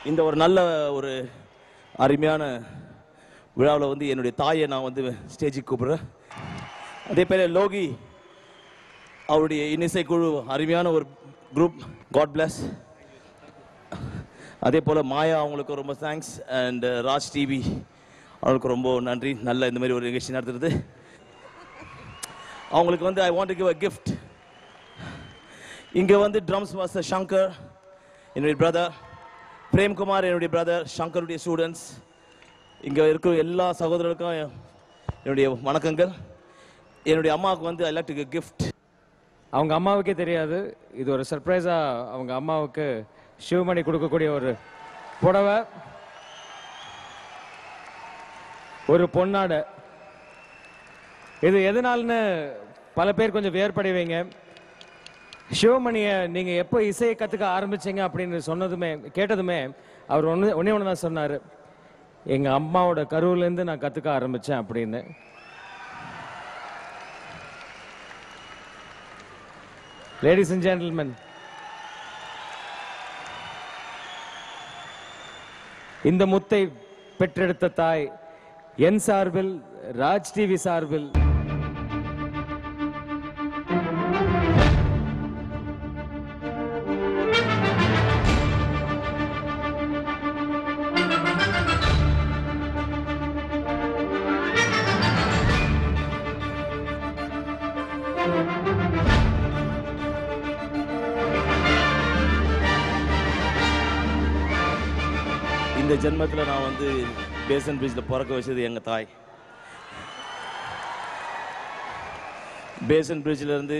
இந்த ஒரு நல்ல ஒரு அருமையான விழாவில் வந்து என்னுடைய தாயை நான் வந்து ஸ்டேஜுக்கு கூப்பிடுறேன். அதே பேர் லோகி அவருடைய இன்னிசை குழு அருமையான ஒரு குரூப். God plus. அதே போல் மாயா அவங்களுக்கு ரொம்ப தேங்க்ஸ். அண்ட் ராஜ் டிவி அவங்களுக்கு ரொம்ப நன்றி. நல்ல இந்த மாதிரி ஒரு நிகழ்ச்சி நடத்துறது. அவங்களுக்கு வந்து I want to give a gift. இங்கே வந்து ட்ரம்ஸ் மாஸ்டர் சங்கர் என்னுடைய பிரதர், பிரேம்குமார் என்னுடைய பிரதர், சங்கருடைய ஸ்டூடெண்ட்ஸ், இங்கே இருக்கிற எல்லா சகோதரர்களுக்கும் என்னுடைய வணக்கங்கள். என்னுடைய அம்மாவுக்கு வந்து I like to give gift. அவங்க அம்மாவுக்கே தெரியாது, இது ஒரு சர்ப்ரைஸாக அவங்க அம்மாவுக்கு சிவமணி கொடுக்கக்கூடிய ஒரு புடவை, ஒரு பொன்னாடை. இது எதனால்னு பல பேர் கொஞ்சம் வியற்படைவீங்க. சிவமணியை நீங்கள் எப்போ இசையை கற்றுக்க ஆரம்பிச்சிங்க அப்படின்னு கேட்டதுமே அவர் ஒன்றே ஒன்று தான் சொன்னார், எங்கள் அம்மாவோட கருவிலேருந்து நான் கற்றுக்க ஆரம்பித்தேன் அப்படின்னு. லேடிஸ் அண்ட் ஜென்டில்மென், இந்த முத்தை பெற்றெடுத்த தாய் என் சார்பில், ராஜ் டிவி சார்பில் இந்த ஜென்மத்தில் நான் வந்து பேசன் பிரிட்ஜில் பிறக்க வச்சது எங்கள் தாய். பேசன் பிரிட்ஜிலேருந்து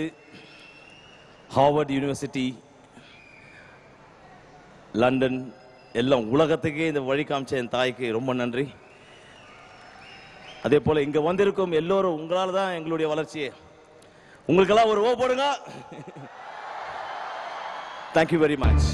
ஹார்வர்ட் யூனிவர்சிட்டி, லண்டன், எல்லாம் உலகத்துக்கே இந்த வழி காமிச்ச என் தாய்க்கு ரொம்ப நன்றி. அதே போல் இங்கே வந்திருக்கும் எல்லோரும் உங்களால் தான் எங்களுடைய வளர்ச்சியே. உங்களுக்கெல்லாம் ஒரு ஓ போடுங்க. Thank you very much.